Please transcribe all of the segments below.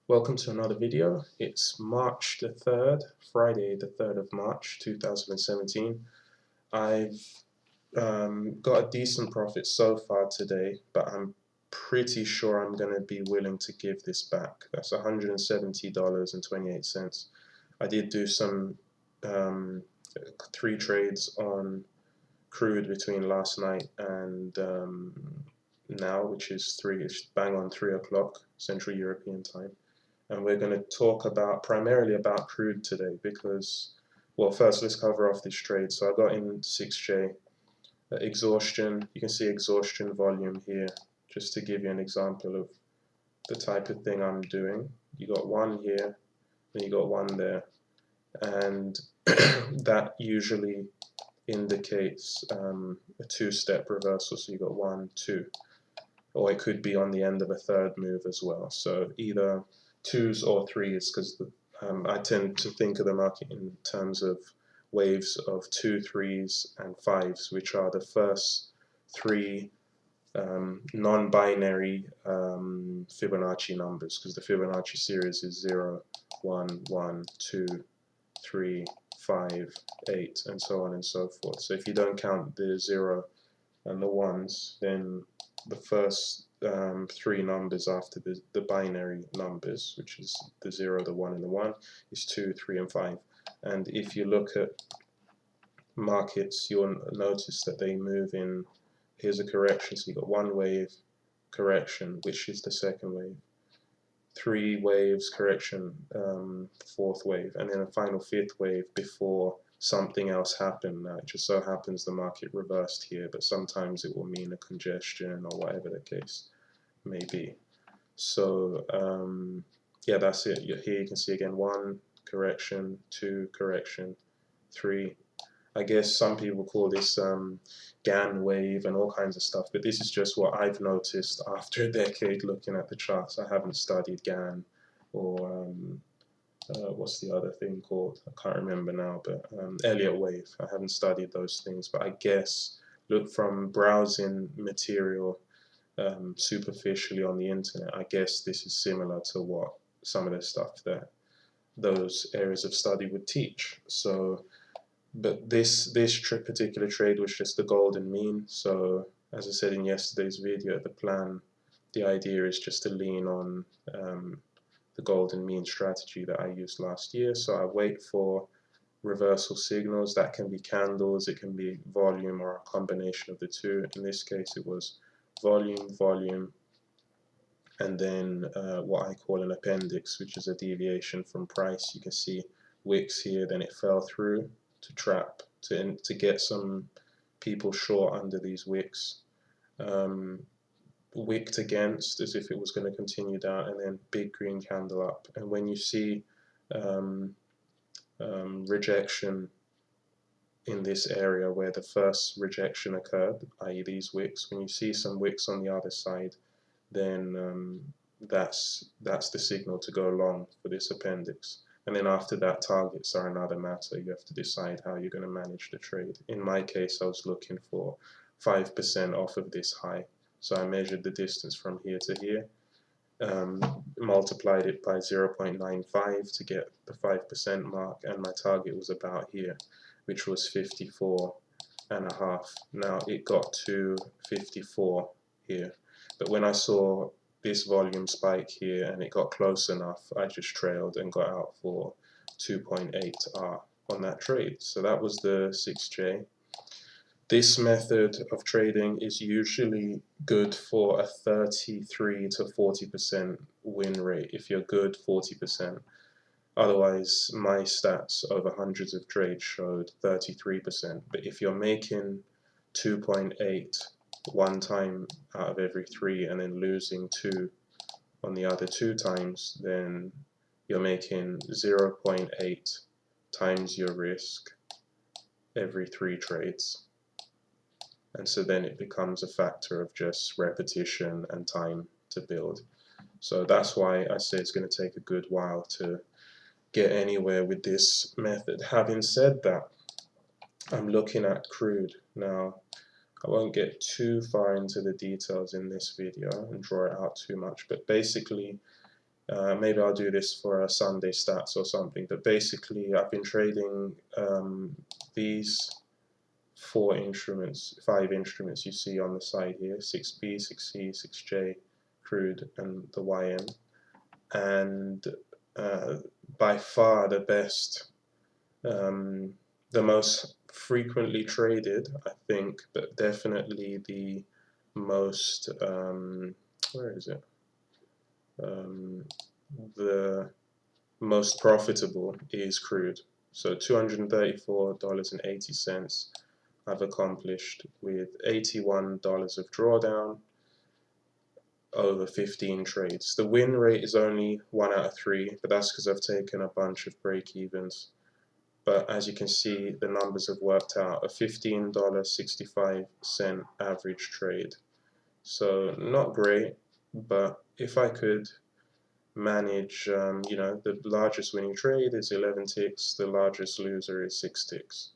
Welcome to another video. It's March the 3rd, Friday the 3rd of March 2017. I've got a decent profit so far today, but I'm pretty sure I'm going to be willing to give this back. That's $170.28. I did do some 3 trades on crude between last night and now, which is bang on 3 o'clock Central European time. And we're going to talk primarily about crude today because, well, first let's cover off this trade. So I got in 6J, exhaustion. You can see exhaustion volume here, just to give you an example of the type of thing I'm doing. You got one here, and you got one there, and that usually indicates a two-step reversal. So you got 1, 2, or it could be on the end of a third move as well. So either 2s or 3s, because I tend to think of the market in terms of waves of 2, 3s, and 5s, which are the first 3 non-binary Fibonacci numbers, because the Fibonacci series is 0, 1, 1, 2, 3, 5, 8, and so on and so forth. So if you don't count the 0 and the 1s, then the first 3 numbers after the binary numbers, which is the 0, the 1, and the 1, is 2, 3, and 5. And if you look at markets, you'll notice that they move in. Here's a correction, so you've got 1 wave, correction, which is the second wave, 3 waves, correction, 4th wave, and then a final 5th wave before something else happened. Now, it just so happens the market reversed here, but sometimes it will mean a congestion or whatever the case may be. So yeah, that's it. Here you can see again 1 correction, 2 correction, 3. I guess some people call this GAN wave and all kinds of stuff, but this is just what I've noticed after a decade looking at the charts. I haven't studied GAN or what's the other thing called? I can't remember now, but Elliott wave. I haven't studied those things, but I guess look from browsing material superficially on the internet, I guess this is similar to what some of the stuff that those areas of study would teach. So, but this particular trade was just the golden mean. So as I said in yesterday's video, the idea is just to lean on the golden mean strategy that I used last year. So I wait for reversal signals. That can be candles, it can be volume, or a combination of the two. In this case it was volume, volume, and then what I call an appendix, which is a deviation from price. You can see wicks here, then it fell through to trap, to get some people short under these wicks. Wicked against as if it was going to continue down, and then big green candle up. And when you see rejection in this area where the first rejection occurred, i.e. these wicks, when you see some wicks on the other side, then that's the signal to go long for this appendix. And then after that, targets are another matter. You have to decide how you're going to manage the trade. In my case, I was looking for 5% off of this high. So I measured the distance from here to here, multiplied it by 0.95 to get the 5% mark, and my target was about here, which was 54.5. Now it got to 54 here, but when I saw this volume spike here and it got close enough, I just trailed and got out for 2.8R on that trade. So that was the 6J. This method of trading is usually good for a 33 to 40% win rate. If you're good, 40%. Otherwise, my stats over hundreds of trades showed 33%. But if you're making 2.8 one time out of every 3 and then losing 2 on the other 2 times, then you're making 0.8 times your risk every 3 trades. And so then it becomes a factor of just repetition and time to build. So that's why I say it's going to take a good while to get anywhere with this method. Having said that, I'm looking at crude now. I won't get too far into the details in this video and draw it out too much, but basically Maybe I'll do this for a Sunday stats or something, but basically I've been trading these five instruments you see on the side here, 6B, 6C, 6J, crude, and the YM. And by far the best, the most frequently traded, I think, but definitely the most, where is it? The most profitable is crude. So $234.80 I've accomplished with $81 of drawdown over 15 trades. The win rate is only 1 out of 3, but that's because I've taken a bunch of break-evens. But as you can see, the numbers have worked out. A $15.65 average trade. So not great, but if I could manage, you know, the largest winning trade is 11 ticks, the largest loser is 6 ticks.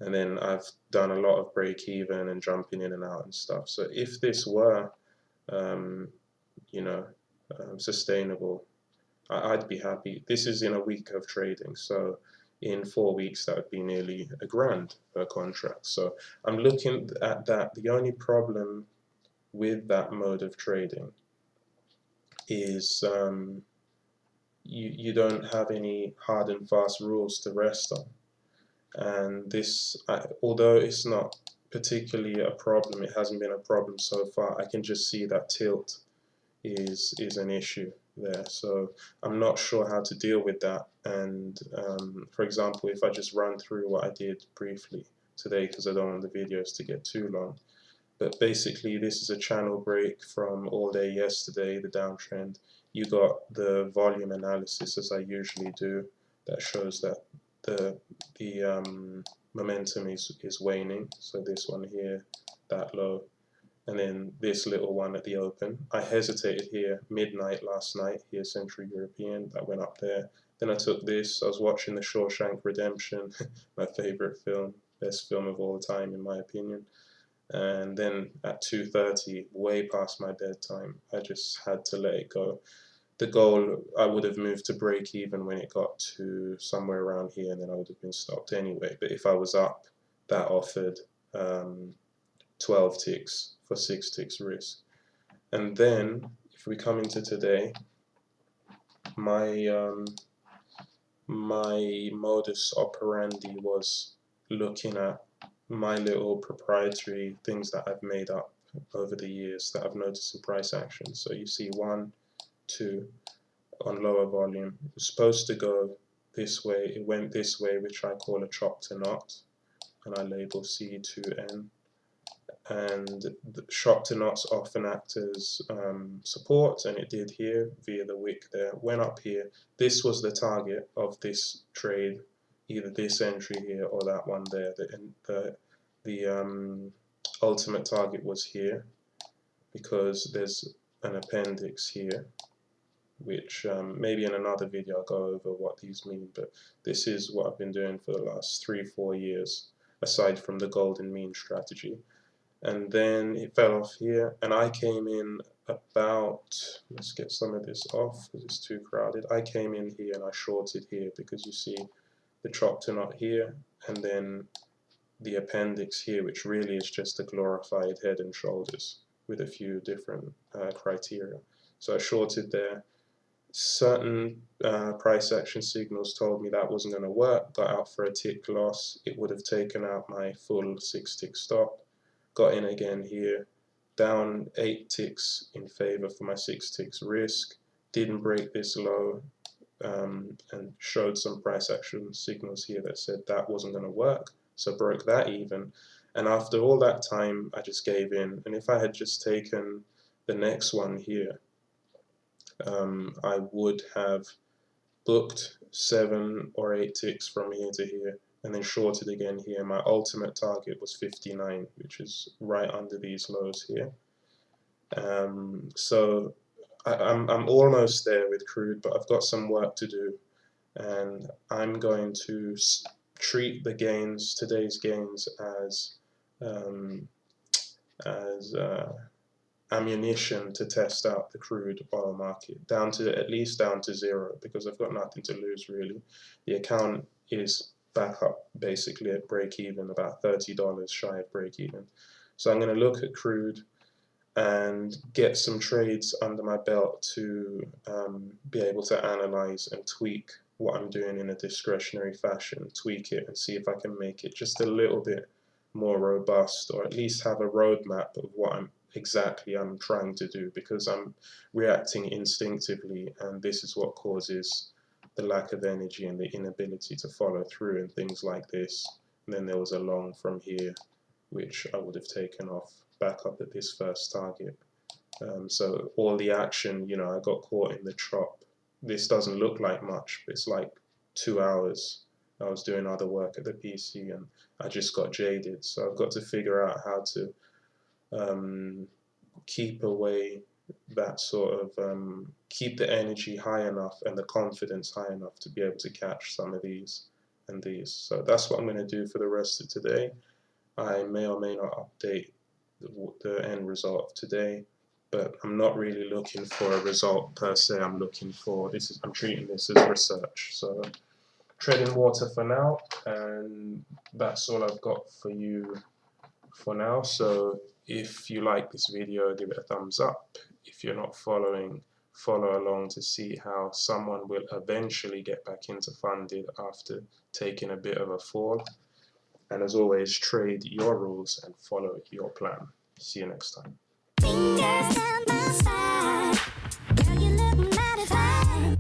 And then I've done a lot of break even and jumping in and out and stuff. So if this were, you know, sustainable, I'd be happy. This is in a week of trading, so in 4 weeks that would be nearly $1,000 per contract. So I'm looking at that. The only problem with that mode of trading is you don't have any hard and fast rules to rest on. And this, although it's not particularly a problem, it hasn't been a problem so far, I can just see that tilt is an issue there. So I'm not sure how to deal with that. And for example, if I just run through what I did briefly today, because I don't want the videos to get too long. But basically, this is a channel break from all day yesterday, the downtrend. You got the volume analysis, as I usually do, that shows that the momentum is waning. So this one here, that low, and then this little one at the open. I hesitated here midnight last night, here Central European, that went up there. Then I took this. I was watching The Shawshank Redemption, my favorite film, best film of all time in my opinion. And then at 2:30, way past my bedtime, I just had to let it go. The goal, I would have moved to break even when it got to somewhere around here, and then I would have been stopped anyway. But if I was up, that offered 12 ticks for 6 ticks risk. And then, if we come into today, my modus operandi was looking at my little proprietary things that I've made up over the years that I've noticed in price action. So you see 1, 2 on lower volume. It was supposed to go this way. It went this way, which I call a chop to knot, and I label C2N. And the chop to knots often act as support, and it did here via the wick there. Went up here. This was the target of this trade, either this entry here or that one there. The ultimate target was here because there's an appendix here, which maybe in another video I'll go over what these mean, but this is what I've been doing for the last 3-4 years, aside from the golden mean strategy. And then it fell off here, and I came in about, let's get some of this off because it's too crowded. I came in here and I shorted here because you see the chop to knot here, and then the appendix here, which really is just a glorified head and shoulders with a few different criteria. So I shorted there. Certain price action signals told me that wasn't going to work. Got out for a tick loss. It would have taken out my full 6 tick stop. Got in again here, down 8 ticks in favor for my 6 ticks risk. Didn't break this low, and showed some price action signals here that said that wasn't going to work. So broke that even. And after all that time, I just gave in. And if I had just taken the next one here, I would have booked 7 or 8 ticks from here to here, and then shorted again here. My ultimate target was 59, which is right under these lows here. So I'm almost there with crude, but I've got some work to do, and I'm going to treat the gains, today's gains, as ammunition to test out the crude oil market, at least down to zero, because I've got nothing to lose really. The account is back up basically at break even, about $30 shy of break even. So I'm going to look at crude and get some trades under my belt to be able to analyze and tweak what I'm doing in a discretionary fashion, tweak it and see if I can make it just a little bit more robust, or at least have a roadmap of what I'm trying to do, because I'm reacting instinctively, and this is what causes the lack of energy and the inability to follow through and things like this. And then there was a long from here, which I would have taken off back up at this first target. So all the action, you know, I got caught in the chop. This doesn't look like much, but it's like 2 hours. I was doing other work at the PC and I just got jaded. So I've got to figure out how to keep away that sort of, keep the energy high enough and the confidence high enough to be able to catch some of these and these. So that's what I'm going to do for the rest of today. I may or may not update the end result of today, but I'm not really looking for a result per se. I'm treating this as research. So treading water for now, and that's all I've got for you for now. So if you like this video, give it a thumbs up. If you're not following, follow along to see how someone will eventually get back into funded after taking a bit of a fall. And as always, trade your rules and follow your plan. See you next time. Fingers down my side, girl, you look mighty fine.